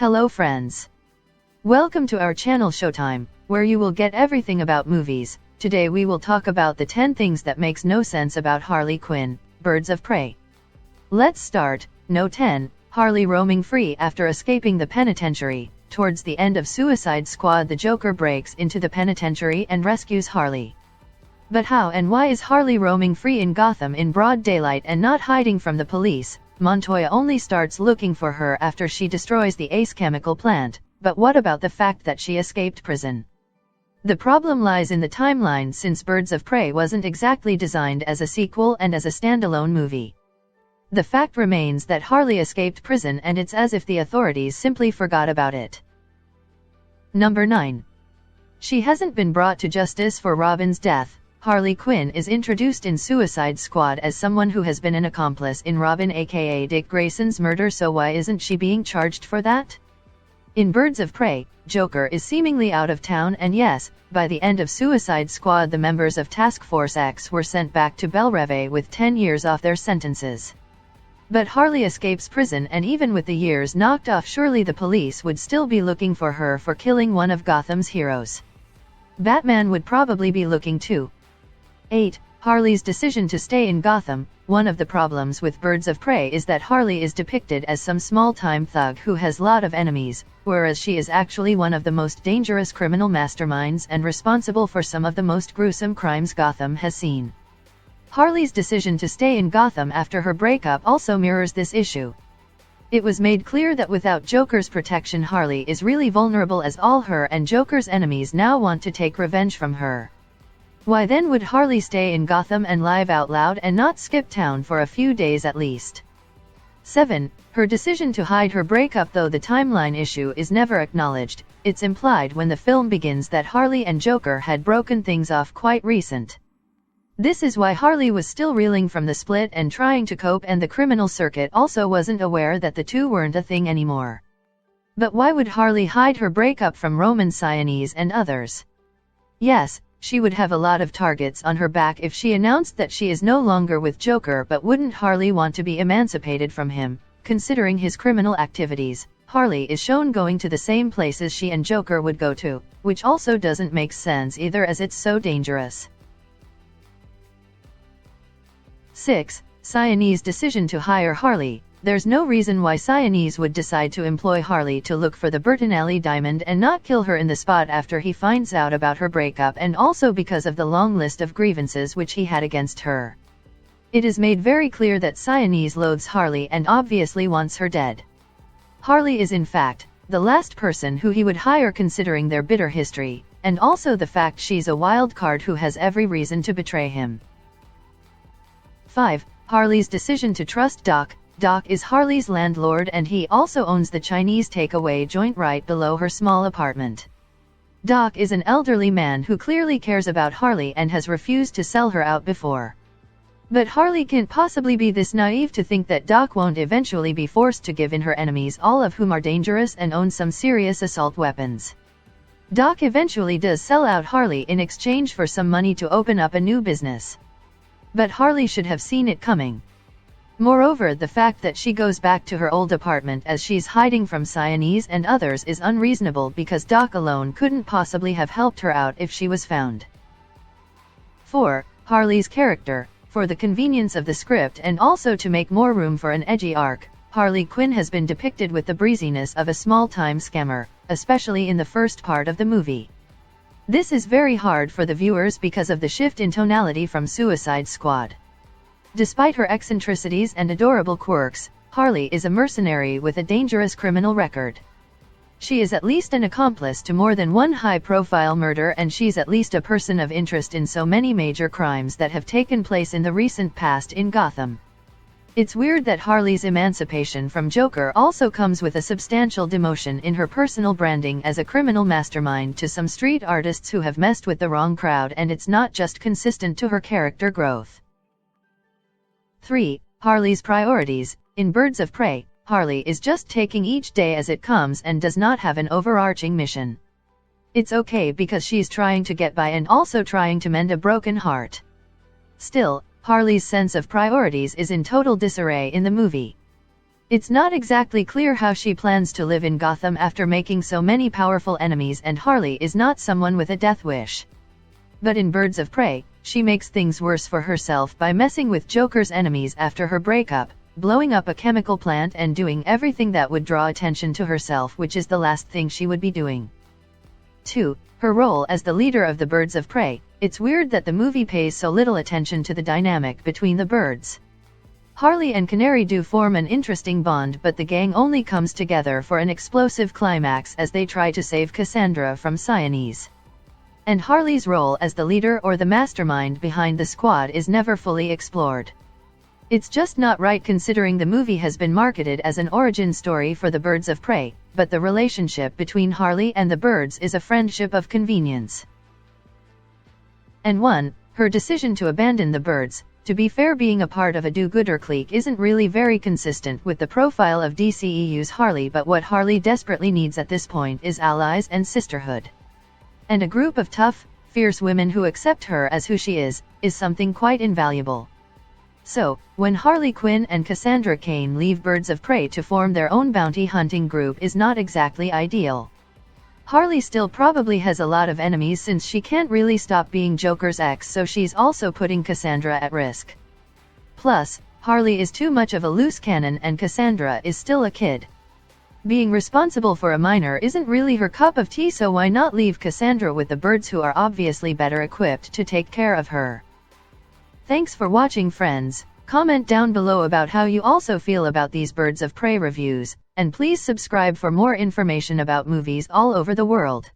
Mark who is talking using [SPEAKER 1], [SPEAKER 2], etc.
[SPEAKER 1] Hello friends. Welcome to our channel Showtime, where you will get everything about movies. Today we will talk about the 10 things that makes no sense about Harley Quinn, Birds of Prey. Let's start. No 10, Harley roaming free after escaping the penitentiary. Towards the end of Suicide Squad, the Joker breaks into the penitentiary and rescues Harley. But how and why is Harley roaming free in Gotham in broad daylight and not hiding from the police? Montoya only starts looking for her after she destroys the Ace chemical plant, but what about the fact that she escaped prison? The problem lies in the timeline, since Birds of Prey wasn't exactly designed as a sequel and as a standalone movie. The fact remains that Harley escaped prison, and it's as if the authorities simply forgot about it. Number 9. She hasn't been brought to justice for Robin's death. Harley Quinn is introduced in Suicide Squad as someone who has been an accomplice in Robin aka Dick Grayson's murder, so why isn't she being charged for that? In Birds of Prey, Joker is seemingly out of town, and yes, by the end of Suicide Squad the members of Task Force X were sent back to Belle Reve with 10 years off their sentences. But Harley escapes prison, and even with the years knocked off, surely the police would still be looking for her for killing one of Gotham's heroes. Batman would probably be looking too. 8. Harley's decision to stay in Gotham. One of the problems with Birds of Prey is that Harley is depicted as some small-time thug who has lot of enemies, whereas she is actually one of the most dangerous criminal masterminds and responsible for some of the most gruesome crimes Gotham has seen. Harley's decision to stay in Gotham after her breakup also mirrors this issue. It was made clear that without Joker's protection, Harley is really vulnerable, as all her and Joker's enemies now want to take revenge from her. Why then would Harley stay in Gotham and live out loud and not skip town for a few days at least? 7. Her decision to hide her breakup. Though the timeline issue is never acknowledged, it's implied when the film begins that Harley and Joker had broken things off quite recent. This is why Harley was still reeling from the split and trying to cope, and the criminal circuit also wasn't aware that the two weren't a thing anymore. But why would Harley hide her breakup from Roman Siones and others? Yes, she would have a lot of targets on her back if she announced that she is no longer with Joker, but wouldn't Harley want to be emancipated from him? Considering his criminal activities, Harley is shown going to the same places she and Joker would go to, which also doesn't make sense either, as it's so dangerous. 6. Siones' decision to hire Harley. There's no reason why Siones would decide to employ Harley to look for the Bertinelli diamond and not kill her in the spot after he finds out about her breakup, and also because of the long list of grievances which he had against her. It is made very clear that Siones loathes Harley and obviously wants her dead. Harley is in fact the last person who he would hire, considering their bitter history, and also the fact she's a wild card who has every reason to betray him. 5. Harley's decision to trust Doc. Doc is Harley's landlord, and he also owns the Chinese takeaway joint right below her small apartment. Doc is an elderly man who clearly cares about Harley and has refused to sell her out before. But Harley can't possibly be this naive to think that Doc won't eventually be forced to give in her enemies, all of whom are dangerous and own some serious assault weapons. Doc eventually does sell out Harley in exchange for some money to open up a new business. But Harley should have seen it coming. Moreover, the fact that she goes back to her old apartment as she's hiding from Siones and others is unreasonable, because Doc alone couldn't possibly have helped her out if she was found. 4. Harley's character. For the convenience of the script and also to make more room for an edgy arc, Harley Quinn has been depicted with the breeziness of a small-time scammer, especially in the first part of the movie. This is very hard for the viewers because of the shift in tonality from Suicide Squad. Despite her eccentricities and adorable quirks, Harley is a mercenary with a dangerous criminal record. She is at least an accomplice to more than one high-profile murder, and she's at least a person of interest in so many major crimes that have taken place in the recent past in Gotham. It's weird that Harley's emancipation from Joker also comes with a substantial demotion in her personal branding as a criminal mastermind to some street artists who have messed with the wrong crowd, and it's not just consistent to her character growth. 3. Harley's priorities. In Birds of Prey, Harley is just taking each day as it comes and does not have an overarching mission. It's okay because she's trying to get by and also trying to mend a broken heart. Still, Harley's sense of priorities is in total disarray in the movie. It's not exactly clear how she plans to live in Gotham after making so many powerful enemies, and Harley is not someone with a death wish. But in Birds of Prey, she makes things worse for herself by messing with Joker's enemies after her breakup, blowing up a chemical plant and doing everything that would draw attention to herself, which is the last thing she would be doing. 2. Her role as the leader of the Birds of Prey. It's weird that the movie pays so little attention to the dynamic between the birds. Harley and Canary do form an interesting bond, but the gang only comes together for an explosive climax as they try to save Cassandra from Cyanese. And Harley's role as the leader or the mastermind behind the squad is never fully explored. It's just not right considering the movie has been marketed as an origin story for the Birds of Prey, but the relationship between Harley and the birds is a friendship of convenience. And 1. Her decision to abandon the birds. To be fair, being a part of a do-gooder clique isn't really very consistent with the profile of DCEU's Harley, but what Harley desperately needs at this point is allies and sisterhood. And a group of tough, fierce women who accept her as who she is something quite invaluable. So, when Harley Quinn and Cassandra Cain leave Birds of Prey to form their own bounty hunting group is not exactly ideal. Harley still probably has a lot of enemies since she can't really stop being Joker's ex, so she's also putting Cassandra at risk. Plus, Harley is too much of a loose cannon and Cassandra is still a kid. Being responsible for a minor isn't really her cup of tea, so why not leave Cassandra with the birds, who are obviously better equipped to take care of her? Thanks for watching, friends. Comment down below about how you also feel about these Birds of Prey reviews, and please subscribe for more information about movies all over the world.